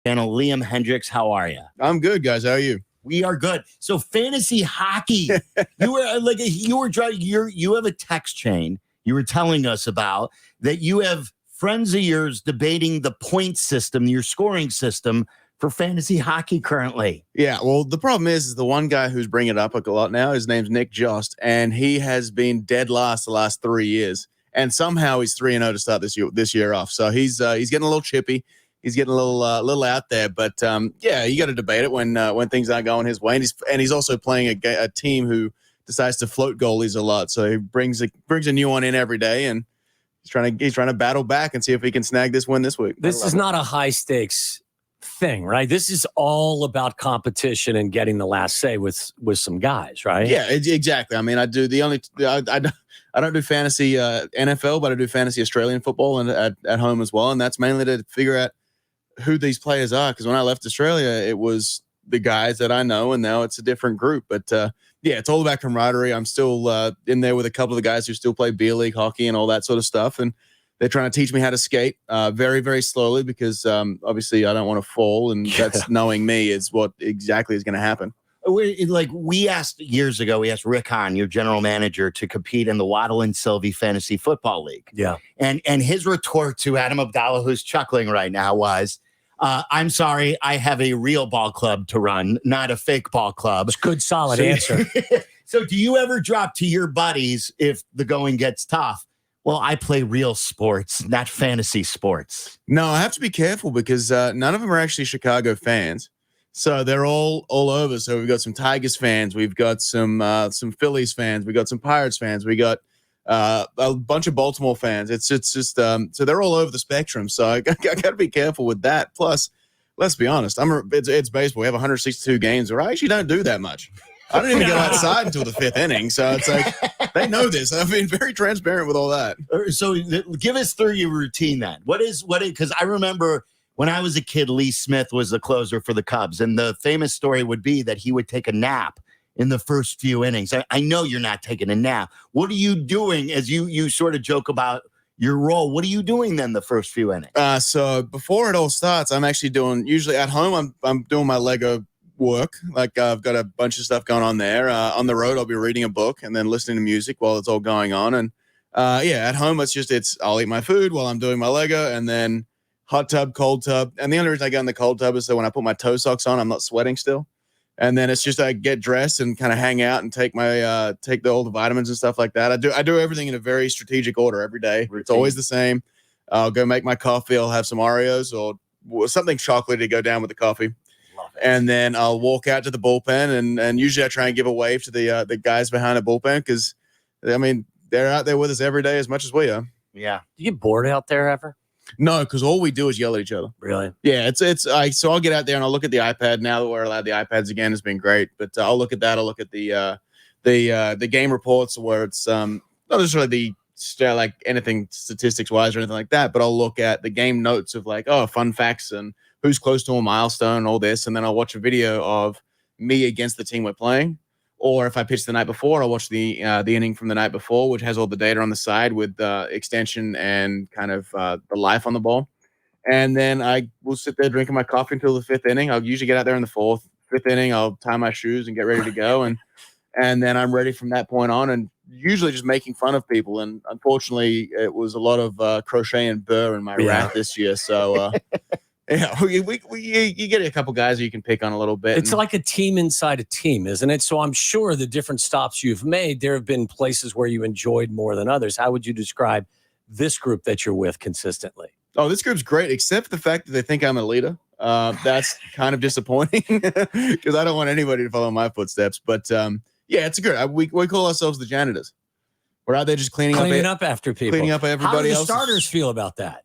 Channel. Liam Hendricks, how are you? I'm good, guys. How are you? We are good. So fantasy hockey, you have a text chain you were telling us about that you have friends of yours debating the point system, your scoring system for fantasy hockey currently. Yeah, well, the problem is the one guy who's bringing it up a lot now, his name's Nick Jost, and he has been dead last the last 3 years. And somehow he's 3-0 to start this year off. So he's getting a little chippy. He's getting a little out there. But yeah, you got to debate it when things aren't going his way. And he's also playing a team who decides to float goalies a lot. So he brings a new one in every day, and he's trying to battle back and see if he can snag this win this week. This is not a high stakes thing, right? This is all about competition and getting the last say with some guys, right? Yeah, exactly. I mean, I don't do fantasy NFL, but I do fantasy Australian football and at home as well, and that's mainly to figure out who these players are. Because when I left Australia, it was the guys that I know, and now it's a different group. But yeah, it's all about camaraderie. I'm still in there with a couple of the guys who still play beer league hockey and all that sort of stuff, and they're trying to teach me how to skate very, very slowly because obviously I don't want to fall, and that's knowing me is what exactly is going to happen. We asked years ago, we asked Rick Hahn, your general manager, to compete in the Waddle and Silvy Fantasy Football League. Yeah. And his retort to Adam Abdallah, who's chuckling right now, was, I'm sorry, I have a real ball club to run, not a fake ball club. It's a good, solid answer. So do you ever drop to your buddies if the going gets tough? Well, I play real sports, not fantasy sports. No, I have to be careful because none of them are actually Chicago fans. So they're all over. So we've got some Tigers fans, we've got some Phillies fans, we got some Pirates fans, we got a bunch of Baltimore fans. It's just so they're all over the spectrum. So I got to be careful with that. Plus, let's be honest, it's baseball. We have 162 games where I actually don't do that much. I don't even go outside until the fifth inning. So it's like, they know this. I've been very transparent with all that. So give us through your routine then. Because I remember when I was a kid, Lee Smith was the closer for the Cubs. And the famous story would be that he would take a nap in the first few innings. I know you're not taking a nap. What are you doing as you sort of joke about your role? What are you doing then the first few innings? So before it all starts, I'm actually usually at home, I'm doing my Lego work. Like I've got a bunch of stuff going on there. On the road, I'll be reading a book and then listening to music while it's all going on. And yeah, at home, I'll eat my food while I'm doing my Lego, and then hot tub, cold tub. And the only reason I go in the cold tub is so when I put my toe socks on, I'm not sweating still. And then it's just I get dressed and kind of hang out and take all the vitamins and stuff like that. I do everything in a very strategic order every day. Routine. It's always the same. I'll go make my coffee. I'll have some Oreos or something chocolatey to go down with the coffee. And then I'll walk out to the bullpen, and usually I try and give a wave to the guys behind the bullpen because, I mean, they're out there with us every day as much as we are. Yeah. Do you get bored out there ever? No, because all we do is yell at each other. Really? Yeah, so I'll get out there and I'll look at the iPad. Now that we're allowed the iPads again, has been great. But I'll look at that. I'll look at the game reports where it's not necessarily like anything statistics wise or anything like that, but I'll look at the game notes of like, fun facts and who's close to a milestone and all this. And then I'll watch a video of me against the team we're playing. Or if I pitched the night before, I'll watch the inning from the night before, which has all the data on the side with extension and kind of the life on the ball. And then I will sit there drinking my coffee until the fifth inning. I'll usually get out there in the fourth, fifth inning. I'll tie my shoes and get ready to go. And then I'm ready from that point on, and usually just making fun of people. And unfortunately, it was a lot of crochet and burr in my rack this year. So yeah, you get a couple guys that you can pick on a little bit. It's like a team inside a team, isn't it? So I'm sure the different stops you've made, there have been places where you enjoyed more than others. How would you describe this group that you're with consistently? Oh, this group's great, except for the fact that they think I'm a leader. That's kind of disappointing because I don't want anybody to follow my footsteps. But yeah, it's good. We call ourselves the janitors. We're out there just cleaning up after people, cleaning up everybody else. How do the starters feel about that?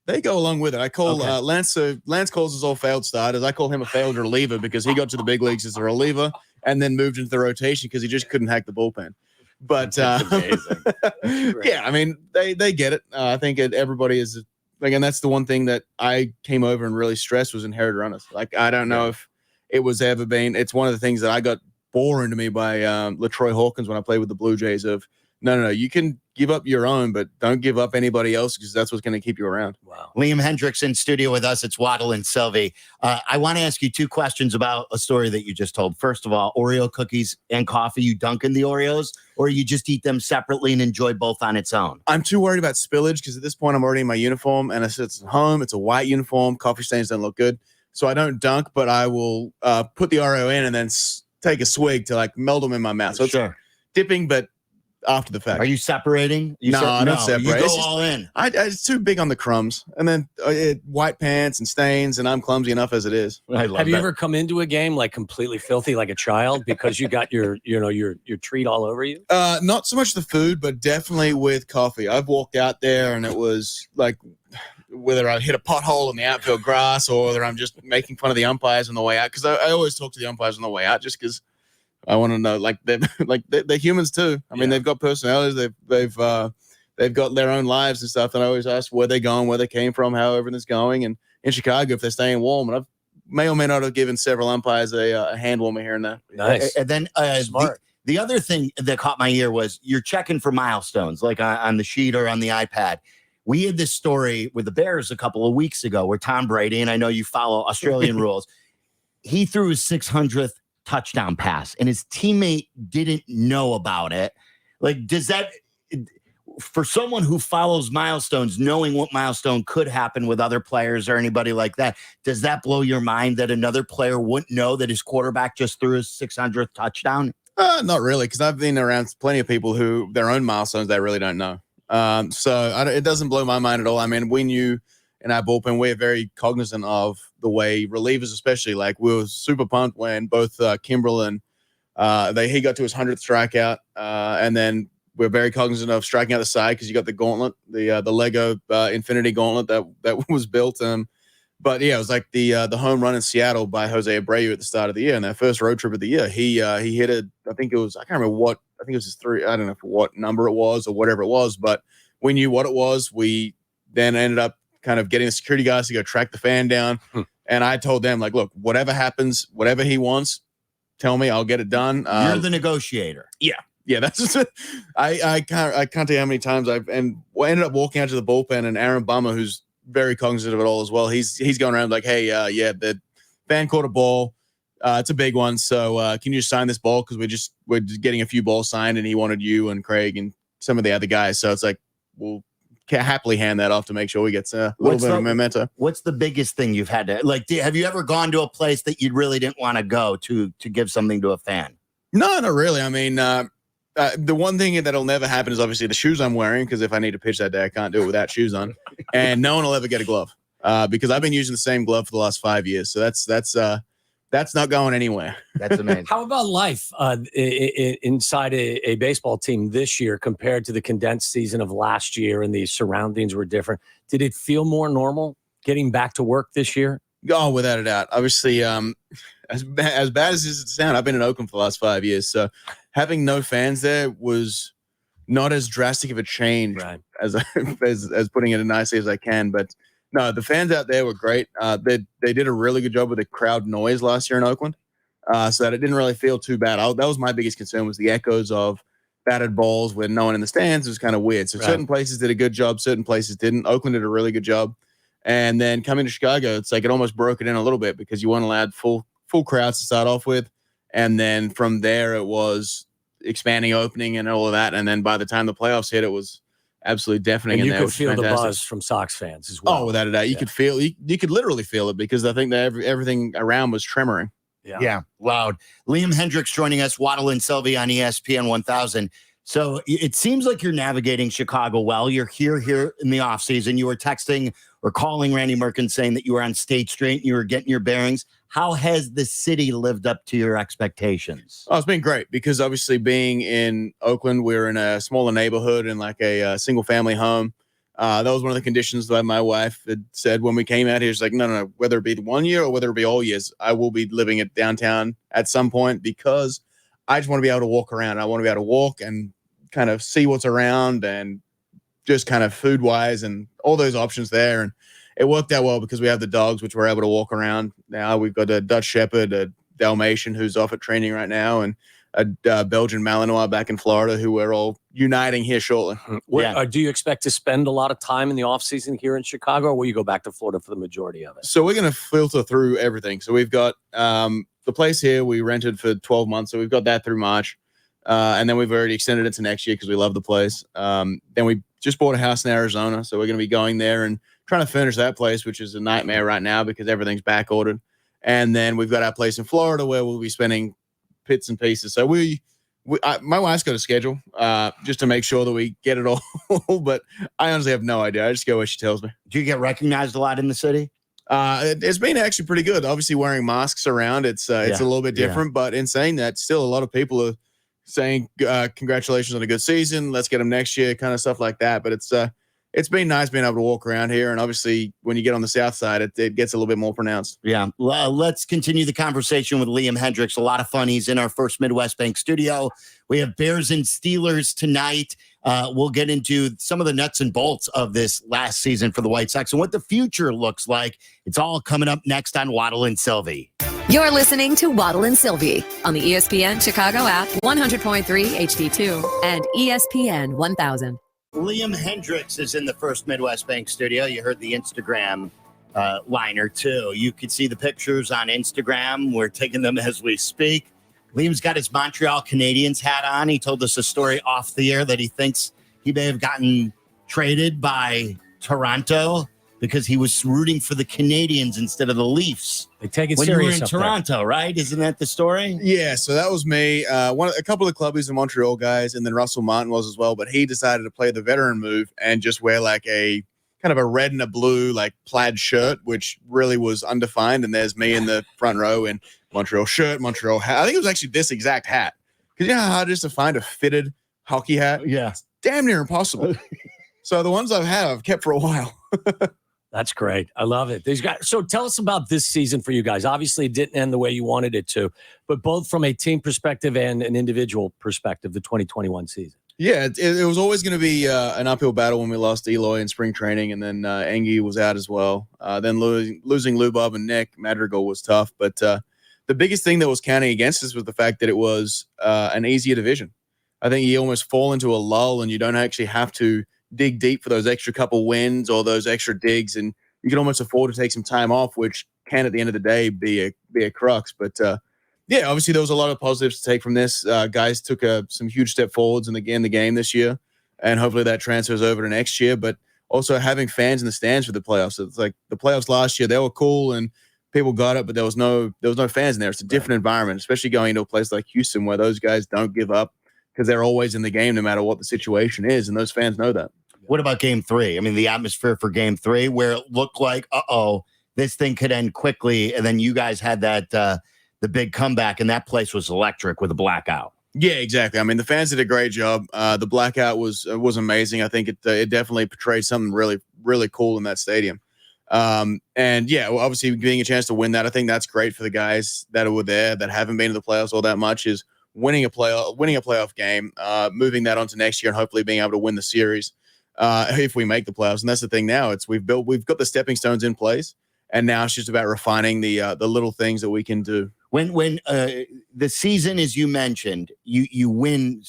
They go along with it. I call Lance. So Lance calls us all failed starters. I call him a failed reliever because he got to the big leagues as a reliever and then moved into the rotation because he just couldn't hack the bullpen. But yeah, I mean, they get it. I think everybody is. Again, that's the one thing that I came over and really stressed was inherited runners. Like, I don't know if it was ever been. It's one of the things that I got boring to me by LaTroy Hawkins when I played with the Blue Jays of No. You can give up your own, but don't give up anybody else because that's what's going to keep you around. Wow. Liam Hendricks in studio with us. It's Waddle and Silvy. I want to ask you 2 questions about a story that you just told. First of all, Oreo cookies and coffee, you dunk in the Oreos, or you just eat them separately and enjoy both on its own? I'm too worried about spillage because at this point I'm already in my uniform, and it's at home. It's a white uniform. Coffee stains don't look good. So I don't dunk, but I will put the Oreo in and then take a swig to like melt them in my mouth. So it's dipping, but after the fact. Are you separating? I don't separate. You go all in. It's too big on the crumbs, and then white pants and stains, and I'm clumsy enough as it is. Have you ever come into a game like completely filthy like a child because you got your treat all over you? Not so much the food, but definitely with coffee. I've walked out there and it was like whether I hit a pothole in the outfield grass or whether I'm just making fun of the umpires on the way out, because I always talk to the umpires on the way out just because I want to know, they're humans too. I mean, they've got personalities. They've got their own lives and stuff. And I always ask where they're going, where they came from, how everything's going. And in Chicago, if they're staying warm, and I've may or may not have given several umpires a hand warmer here and there. Nice. And then smart. The other thing that caught my ear was you're checking for milestones, like on the sheet or on the iPad. We had this story with the Bears a couple of weeks ago where Tom Brady, and I know you follow Australian rules, he threw his 600th touchdown pass and his teammate didn't know about it. Like, does that, for someone who follows milestones, knowing what milestone could happen with other players or anybody like that, does that blow your mind that another player wouldn't know that his quarterback just threw his 600th touchdown? Not really, because I've been around plenty of people who their own milestones they really don't know. It doesn't blow my mind at all. I mean, we knew in our bullpen, we're very cognizant of the way relievers, especially, like we were super pumped when both Kimbrel and he got to his 100th strikeout, and then we're very cognizant of striking out the side because you got the gauntlet, the Lego Infinity Gauntlet that was built. But yeah, it was like the home run in Seattle by Jose Abreu at the start of the year, and that first road trip of the year, he hit it. I think it was, I can't remember what. I think it was his 3. I don't know what number it was or whatever it was, but we knew what it was. We then ended up kind of getting the security guys to go track the fan down. And I told them, like, look, whatever happens, whatever he wants, tell me, I'll get it done. You're the negotiator. Yeah, that's just I can't tell you how many times ended up walking out to the bullpen, and Aaron Bummer, who's very cognizant of it all as well, he's going around like, hey, the fan caught a ball. It's a big one, so can you just sign this ball? Because we're just getting a few balls signed, and he wanted you and Craig and some of the other guys. So it's like, we'll happily hand that off to make sure we get a little bit of memento. What's the biggest thing you've had to, like, have you ever gone to a place that you really didn't want to go to give something to a fan? No, not really. I mean, the one thing that'll never happen is obviously the shoes I'm wearing, because if I need to pitch that day, I can't do it without shoes on. And no one will ever get a glove because I've been using the same glove for the last 5 years. So that's not going anywhere. That's amazing. How about life inside a baseball team this year compared to the condensed season of last year, and the surroundings were different? Did it feel more normal getting back to work this year? Oh, without a doubt. Obviously, as bad as this sounds, I've been in Oakland for the last 5 years. So having no fans there was not as drastic of a change as putting it as nicely as I can. But no, the fans out there were great. They did a really good job with the crowd noise last year in Oakland, so that it didn't really feel too bad. That was my biggest concern, was the echoes of batted balls with no one in the stands. It was kind of weird. So certain places did a good job, certain places didn't. Oakland did a really good job. And then coming to Chicago, it's like it almost broke it in a little bit because you weren't allowed full crowds to start off with. And then from there, it was expanding, opening, and all of that. And then by the time the playoffs hit, it was absolutely deafening. And you in there, could feel the buzz from Sox fans as well. Oh, without a doubt. You could feel, you could literally feel it, because I think that everything around was tremoring. Yeah. Loud. Liam Hendricks joining us, Waddle and Silvy on ESPN 1000. So it seems like you're navigating Chicago well. You're here in the offseason. You were texting or calling Randy Merkin saying that you were on State Street and you were getting your bearings. How has the city lived up to your expectations? Oh, it's been great, because obviously being in Oakland, we're in a smaller neighborhood and like a single family home. That was one of the conditions that my wife had said when we came out here. She's like, no, whether it be 1 year or whether it be all years, I will be living at downtown at some point, because I just want to be able to walk around. I want to be able to walk and kind of see what's around, and just kind of food wise and all those options there. And it worked out well because we have the dogs, which we're able to walk around. Now we've got a Dutch Shepherd, a Dalmatian who's off at training right now, and a Belgian Malinois back in Florida, who we're all uniting here shortly. Do you expect to spend a lot of time in the offseason here in Chicago, or will you go back to Florida for the majority of it? So we're going to filter through everything. So we've got the place here we rented for 12 months. So we've got that through March. And then we've already extended it to next year because we love the place. Then we just bought a house in Arizona. So we're going to be going there and trying to finish that place, which is a nightmare right now because everything's back ordered. And then we've got our place in Florida where we'll be spending bits and pieces. So my wife's got a schedule just to make sure that we get it all. But I honestly have no idea. I just go where she tells me. Do you get recognized a lot in the city? It's been actually pretty good. Obviously, wearing masks around, it's a little bit different. But in saying that, still a lot of people are saying congratulations on a good season. Let's get them next year, kind of stuff like that. But it's been nice being able to walk around here. And obviously, when you get on the south side, it gets a little bit more pronounced. Yeah. Let's continue the conversation with Liam Hendricks. A lot of fun. He's in our first Midwest Bank studio. We have Bears and Steelers tonight. We'll get into some of the nuts and bolts of this last season for the White Sox and what the future looks like. It's all coming up next on Waddle and Silvy. You're listening to Waddle and Silvy on the ESPN Chicago app, 100.3 HD2, and ESPN 1000. Liam Hendricks is in the first Midwest Bank studio. You heard the Instagram liner, too. You could see the pictures on Instagram. We're taking them as we speak. Liam's got his Montreal Canadiens hat on. He told us a story off the air that he thinks he may have gotten traded by Toronto because he was rooting for the Canadiens instead of the Leafs. They take it when serious you were in up Toronto, there. right? Isn't that the story? Yeah, so that was me. A couple of the clubbies in Montreal guys, and then Russell Martin was as well. But he decided to play the veteran move and just wear like a kind of a red and a blue like plaid shirt, which really was undefined. And there's me in the front row in Montreal shirt, Montreal hat. I think it was actually this exact hat. Because you know how hard it is to find a fitted hockey hat? Yeah. It's damn near impossible. So the ones I've kept for a while. That's great. I love it. These guys. So tell us about this season for you guys. Obviously, it didn't end the way you wanted it to, but both from a team perspective and an individual perspective, the 2021 season. Yeah, it was always going to be an uphill battle when we lost Eloy in spring training, and then Engie was out as well. Then losing Lubob and Nick Madrigal was tough, but the biggest thing that was counting against us was the fact that it was an easier division. I think you almost fall into a lull, and you don't actually have to dig deep for those extra couple wins or those extra digs, and you can almost afford to take some time off, which can at the end of the day be a crux. But yeah, obviously there was a lot of positives to take from this. Guys took some huge step forwards in the game this year, and hopefully that transfers over to next year. But also having fans in the stands for the playoffs. It's like the playoffs last year, they were cool and people got it, but there was no fans in there. It's a different environment, especially going to a place like Houston where those guys don't give up because they're always in the game no matter what the situation is, and those fans know that. What about game 3? I mean, the atmosphere for game 3 where it looked like, this thing could end quickly. And then you guys had that, the big comeback, and that place was electric with a blackout. Yeah, exactly. I mean, the fans did a great job. The blackout was amazing. I think it definitely portrayed something really, really cool in that stadium. And yeah, well, obviously getting a chance to win that, I think that's great for the guys that were there that haven't been to the playoffs all that much, is winning a playoff game, moving that onto next year and hopefully being able to win the series. If we make the playoffs. And that's the thing now. We've got the stepping stones in place, and now it's just about refining the little things that we can do. When the season, as you mentioned, you win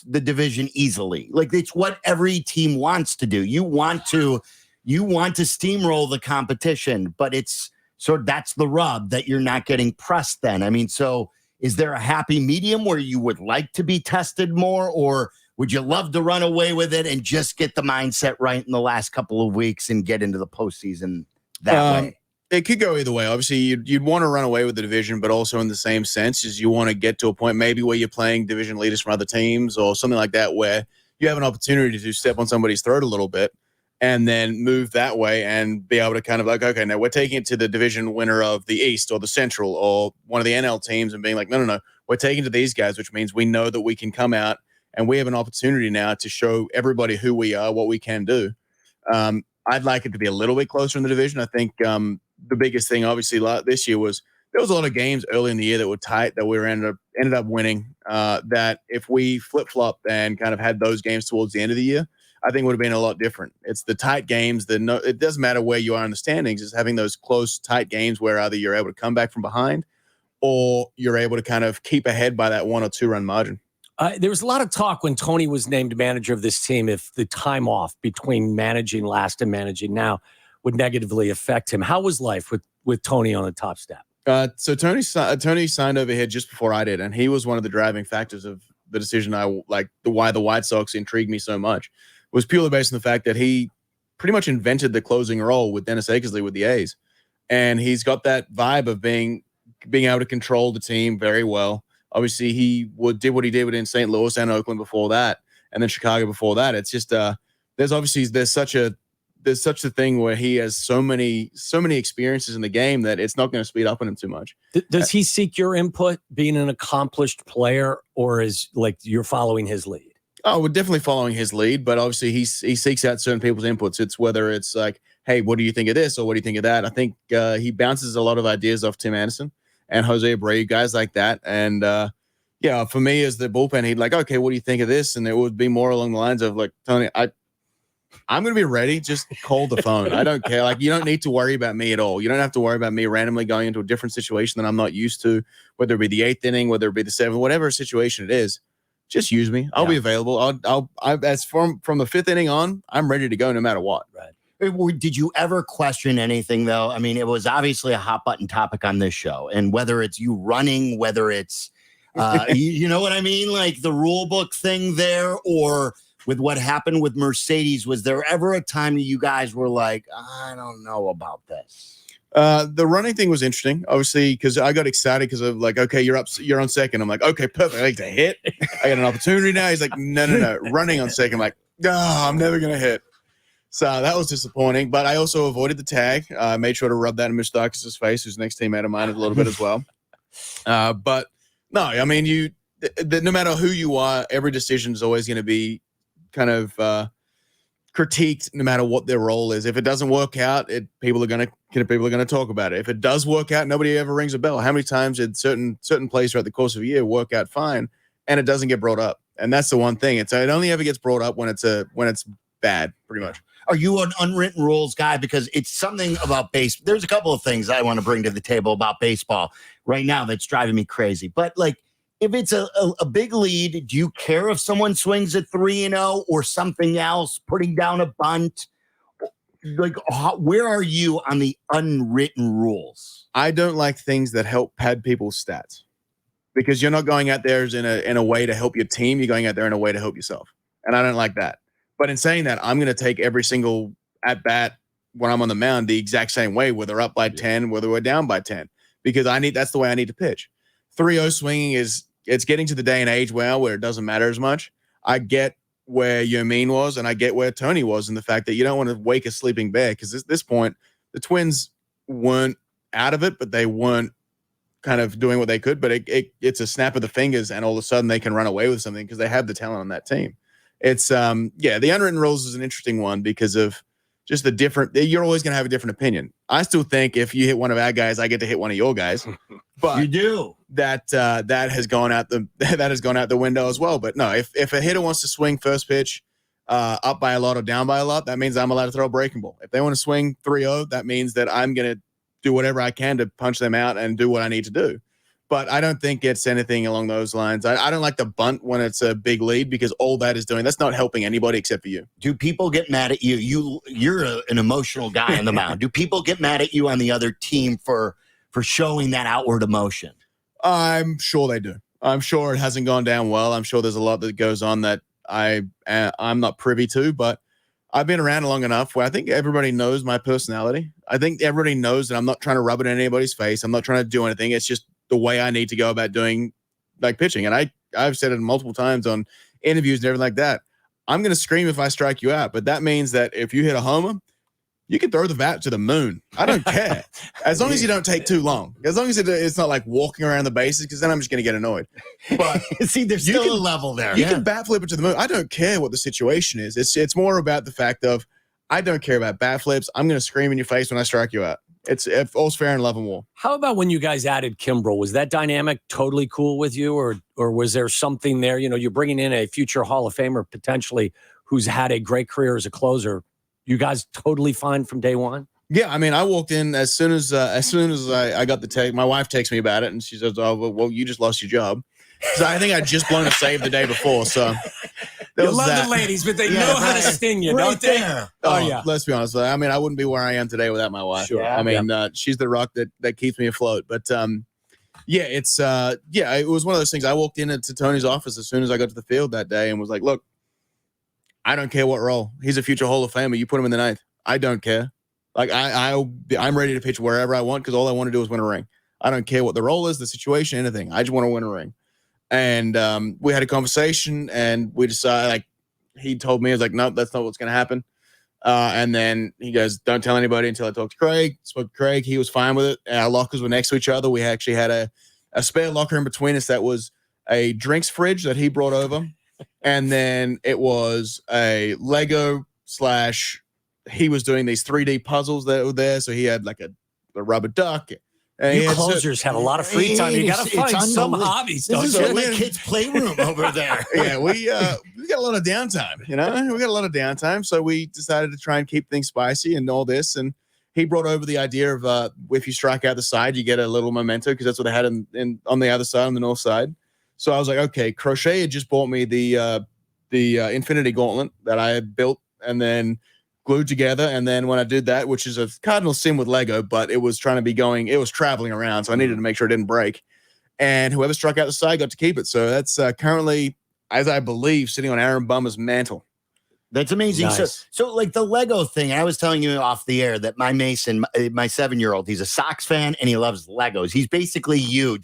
the division easily. Like, it's what every team wants to do. You want to steamroll the competition, but that's the rub, that you're not getting pressed then. I mean, so is there a happy medium where you would like to be tested more, or would you love to run away with it and just get the mindset right in the last couple of weeks and get into the postseason that way? It could go either way. Obviously, you'd want to run away with the division, but also in the same sense is you want to get to a point maybe where you're playing division leaders from other teams or something like that, where you have an opportunity to step on somebody's throat a little bit and then move that way and be able to kind of like, okay, now we're taking it to the division winner of the East or the Central or one of the NL teams and being like, no, we're taking it to these guys, which means we know that we can come out and we have an opportunity now to show everybody who we are, what we can do. I'd like it to be a little bit closer in the division. I think the biggest thing, obviously, this year was there was a lot of games early in the year that were tight that we ended up winning. That if we flip-flopped and kind of had those games towards the end of the year, I think would have been a lot different. It's the tight games. It doesn't matter where you are in the standings. It's having those close, tight games where either you're able to come back from behind or you're able to kind of keep ahead by that 1 or 2 run margin. There was a lot of talk when Tony was named manager of this team if the time off between managing last and managing now would negatively affect him. How was life with Tony on the top step? So Tony signed over here just before I did, and he was one of the driving factors of the decision. Why the White Sox intrigued me so much was purely based on the fact that he pretty much invented the closing role with Dennis Eckersley with the A's, and he's got that vibe of being able to control the team very well. Obviously, he did what he did within St. Louis and Oakland before that, and then Chicago before that. It's just there's such a thing where he has so many experiences in the game that it's not going to speed up on him too much. Does he seek your input, being an accomplished player, or is like you're following his lead? Oh, we're definitely following his lead, but obviously he seeks out certain people's inputs. It's whether it's like, hey, what do you think of this, or what do you think of that? I think he bounces a lot of ideas off Tim Anderson and Jose Abreu, guys like that. And yeah, for me as the bullpen, he'd like, okay, what do you think of this? And it would be more along the lines of like, Tony, I'm going to be ready. Just call the phone. I don't care. Like, you don't need to worry about me at all. You don't have to worry about me randomly going into a different situation that I'm not used to, whether it be the 8th inning, whether it be the 7th, whatever situation it is. Just use me. I'll be available. As from the 5th inning on, I'm ready to go no matter what. Right. Did you ever question anything, though? I mean, it was obviously a hot button topic on this show, and whether it's you running, whether it's, you know what I mean? Like the rule book thing there, or with what happened with Mercedes, was there ever a time you guys were like, I don't know about this? The running thing was interesting, obviously, because I got excited because of like, okay, you're on second. I'm like, okay, perfect. I like to hit. I got an opportunity now. He's like, no. Running on second. I'm like, I'm never going to hit. So that was disappointing, but I also avoided the tag. I made sure to rub that in Mr. Dark's face, who's next teammate of mine, a little bit as well. But no, I mean, no matter who you are, every decision is always going to be kind of critiqued, no matter what their role is. If it doesn't work out, people are going to talk about it. If it does work out, nobody ever rings a bell. How many times did certain plays throughout the course of a year work out fine, and it doesn't get brought up? And that's the one thing. It only ever gets brought up when it's bad, pretty much. Are you an unwritten rules guy? Because it's something about baseball. There's a couple of things I want to bring to the table about baseball right now that's driving me crazy. But like, if it's a big lead, do you care if someone swings at 3-0 or something else, putting down a bunt? Like, where are you on the unwritten rules? I don't like things that help pad people's stats, because you're not going out there in a way to help your team. You're going out there in a way to help yourself. And I don't like that. But in saying that, I'm going to take every single at bat when I'm on the mound the exact same way, whether up by 10, whether we're down by 10, because that's the way I need to pitch. 3-0 swinging it's getting to the day and age where it doesn't matter as much. I get where Yomin was, and I get where Tony was, in the fact that you don't want to wake a sleeping bear, because at this point, the Twins weren't out of it, but they weren't kind of doing what they could. But it's a snap of the fingers, and all of a sudden they can run away with something because they have the talent on that team. It's the unwritten rules is an interesting one because of just the different. You're always going to have a different opinion. I still think if you hit one of our guys, I get to hit one of your guys. But you do. That has gone out the window as well. But no, if a hitter wants to swing first pitch up by a lot or down by a lot, that means I'm allowed to throw a breaking ball. If they want to swing 3-0, that means that I'm going to do whatever I can to punch them out and do what I need to do. But I don't think it's anything along those lines. I don't like the bunt when it's a big lead, because all that is doing, that's not helping anybody except for you. Do people get mad at you? You're an emotional guy on the mound. Do people get mad at you on the other team for showing that outward emotion? I'm sure they do. I'm sure it hasn't gone down well. I'm sure there's a lot that goes on that I'm not privy to, but I've been around long enough where I think everybody knows my personality. I think everybody knows that I'm not trying to rub it in anybody's face. I'm not trying to do anything. It's just the way I need to go about doing like pitching. And I've said it multiple times on interviews and everything like that. I'm going to scream if I strike you out, but that means that if you hit a homer, you can throw the bat to the moon. I don't care. As long as you don't take too long. As long as it's not like walking around the bases, because then I'm just going to get annoyed. But see, there's still a level there. You can bat flip it to the moon. I don't care what the situation is. It's more about the fact of, I don't care about bat flips. I'm going to scream in your face when I strike you out. It's all's fair in love and war. How about when you guys added Kimbrel? Was that dynamic totally cool with you, or was there something there? You know, you're bringing in a future Hall of Famer potentially who's had a great career as a closer. You guys totally fine from day one? Yeah, I mean, I walked in as soon as I got the text. My wife texted me about it, and she says, "Oh, well, you just lost your job." So I think I'd just blown a save the day before. So You love the ladies, but they know how to sting you, don't they? Oh, yeah. Let's be honest. I mean, I wouldn't be where I am today without my wife. Sure. I mean, she's the rock that keeps me afloat. But yeah, it's it was one of those things. I walked into Tony's office as soon as I got to the field that day and was like, look, I don't care what role. He's a future Hall of Famer. You put him in the ninth. I don't care. Like I'm ready to pitch wherever I want because all I want to do is win a ring. I don't care what the role is, the situation, anything. I just want to win a ring. And we had a conversation, and we decided. Like he told me, I was like, nope, that's not what's going to happen. And then he goes, don't tell anybody until I talk to Craig. Spoke to Craig. He was fine with it. Our lockers were next to each other. We actually had a spare locker in between us that was a drinks fridge that he brought over. And then it was a Lego / he was doing these 3D puzzles that were there. So he had like a rubber duck. And you closers have a lot of free time. You got to find some hobbies. This is like my kid's playroom over there. Yeah, we got a lot of downtime, we got a lot of downtime. So we decided to try and keep things spicy and all this. And he brought over the idea of if you strike out the side, you get a little memento because that's what they had on the other side, on the north side. So I was like, okay, Crochet had just bought me the Infinity Gauntlet that I had built and then glued together. And then when I did that, which is a cardinal sin with Lego, but it was it was traveling around. So I needed to make sure it didn't break. And whoever struck out the side got to keep it. So that's currently, as I believe, sitting on Aaron Bummer's mantle. That's amazing. Nice. So like the Lego thing, I was telling you off the air that my Mason, my 7-year-old, he's a Sox fan and he loves Legos. He's basically you,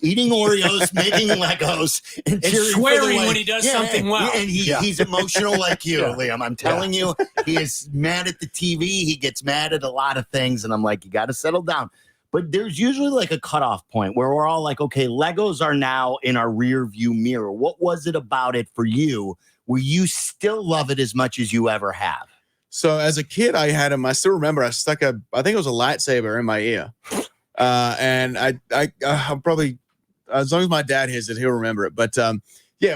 eating Oreos, making Legos, and swearing when he does something well. And he's emotional like you, Liam. I'm telling you, he is mad at the TV. He gets mad at a lot of things. And I'm like, you got to settle down. But there's usually like a cutoff point where we're all like, okay, Legos are now in our rear view mirror. What was it about it for you where you still love it as much as you ever have? So as a kid, I had him. I still remember I stuck I think it was a lightsaber in my ear. And I'm probably, as long as my dad hears it, he'll remember it. But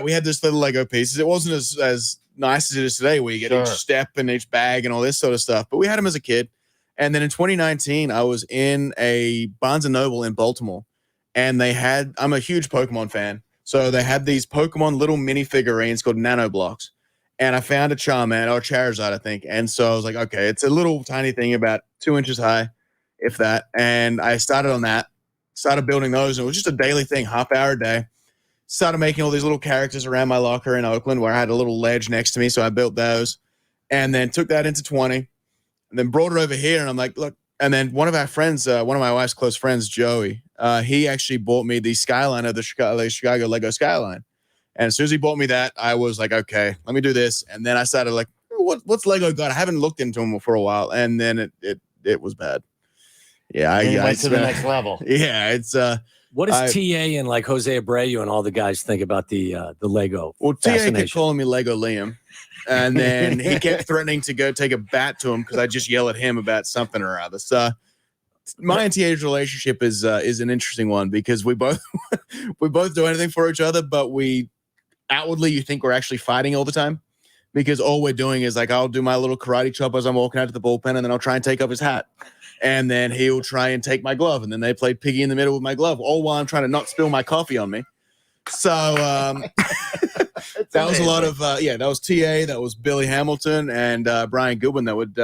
we had this little Lego pieces. It wasn't as nice as it is today where you get each step and each bag and all this sort of stuff. But we had him as a kid. And then in 2019, I was in a Barnes & Noble in Baltimore. And I'm a huge Pokemon fan. So they had these Pokemon little mini figurines called Nano Blocks. And I found a Charmander or Charizard, I think. And so I was like, okay, it's a little tiny thing about 2 inches high, if that. And I started on that, started building those. And it was just a daily thing, half hour a day. Started making all these little characters around my locker in Oakland where I had a little ledge next to me. So I built those and then took that into 20 and then brought it over here. And I'm like, look. And then one of our friends, one of my wife's close friends, Joey, he actually bought me the Skyline of the Chicago Lego Skyline. And as soon as he bought me that, I was like, okay, let me do this. And then I started like, what's Lego got? I haven't looked into them for a while. And then it was bad. Yeah. I went to the next level. Yeah. It's, what does TA and like Jose Abreu and all the guys think about the Lego? Well, TA kept calling me Lego Liam. And then he kept threatening to go take a bat to him because I just yell at him about something or other. So my and TA's relationship is an interesting one because we both do anything for each other, but we outwardly you think we're actually fighting all the time because all we're doing is like I'll do my little karate chop as I'm walking out to the bullpen, and then I'll try and take up his hat, and then he'll try and take my glove, and then they played piggy in the middle with my glove, all while I'm trying to not spill my coffee on me. So that was a lot of that was TA, that was Billy Hamilton and Brian Goodwin that would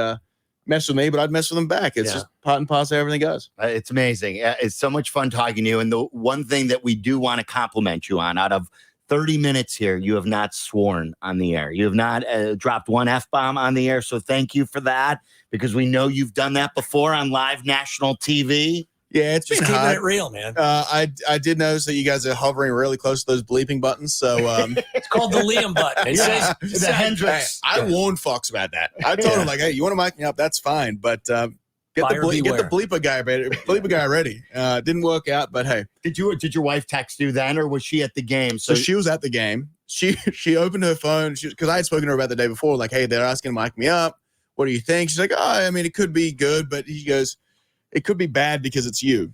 mess with me, but I'd mess with them back. It's just part and parcel of everything goes. It's amazing. It's so much fun talking to you. And the one thing that we do want to compliment you on, out of 30 minutes here, you have not sworn on the air. You have not dropped one F-bomb on the air. So thank you for that, because we know you've done that before on live national TV. Yeah, it's just been keeping hard. it real, man. I did notice that you guys are hovering really close to those bleeping buttons. So it's called the Liam button. It says the Hendricks. I warned Fox about that. I told him like, hey, you want to mic me up? That's fine, but get the bleeper guy ready. Didn't work out, but hey. Did your wife text you then, or was she at the game? So she was at the game. She opened her phone because I had spoken to her about the day before. Like, hey, they're asking to mic me up. What do you think? She's like, oh, I mean, it could be good, but he goes, it could be bad because it's you,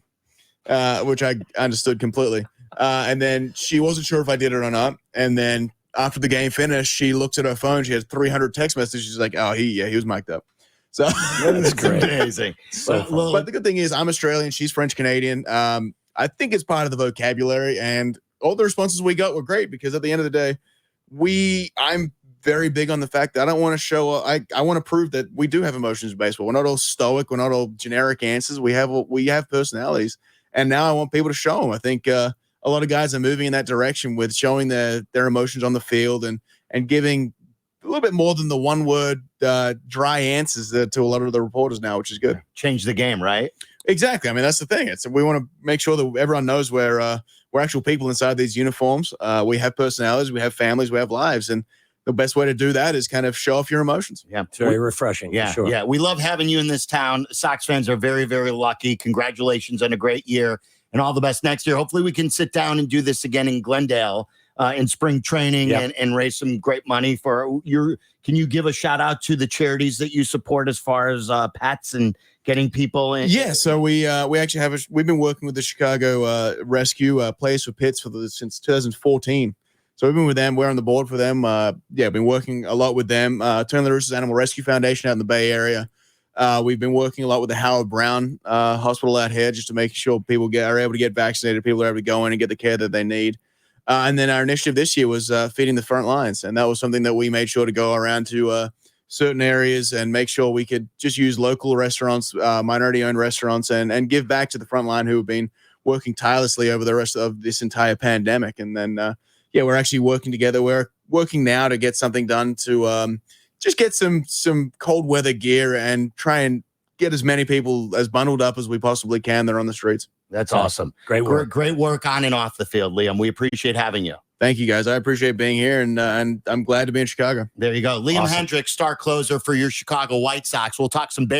which I understood completely. And then she wasn't sure if I did it or not. And then after the game finished, she looks at her phone. She has 300 text messages. She's like, oh, he was mic'd up. So that's amazing. But the good thing is I'm Australian. She's French Canadian. I think it's part of the vocabulary. And all the responses we got were great because at the end of the day, I'm very big on the fact that I don't want to show. I want to prove that we do have emotions in baseball. We're not all stoic. We're not all generic answers. We have personalities, and now I want people to show them. I think a lot of guys are moving in that direction with showing their emotions on the field and giving a little bit more than the one word dry answers to a lot of the reporters now, which is good. Change the game, right? Exactly. I mean, that's the thing. We want to make sure that everyone knows we're actual people inside these uniforms. We have personalities, we have families, we have lives, and the best way to do that is kind of show off your emotions. Yeah, it's very refreshing. Yeah, for sure. Yeah. We love having you in this town. Sox fans are very, very lucky. Congratulations on a great year, and all the best next year. Hopefully, we can sit down and do this again in Glendale. In spring training and raise some great money for your. Can you give a shout out to the charities that you support as far as pets and getting people in? Yeah, so we actually we've been working with the Chicago Rescue Players for Pets since 2014. So we've been with them. We're on the board for them. Been working a lot with them. Turn of the Roosters Animal Rescue Foundation out in the Bay Area. We've been working a lot with the Howard Brown Hospital out here just to make sure people are able to get vaccinated. People are able to go in and get the care that they need. And then our initiative this year was feeding the front lines. And that was something that we made sure to go around to certain areas and make sure we could just use local restaurants, minority-owned restaurants, and give back to the front line who have been working tirelessly over the rest of this entire pandemic. And then, we're actually working together. We're working now to get something done to just get some cold weather gear and try and get as many people as bundled up as we possibly can that are on the streets. That's awesome. Great work. Great work on and off the field, Liam. We appreciate having you. Thank you, guys. I appreciate being here, and I'm glad to be in Chicago. There you go. Liam Hendricks, star closer for your Chicago White Sox. We'll talk some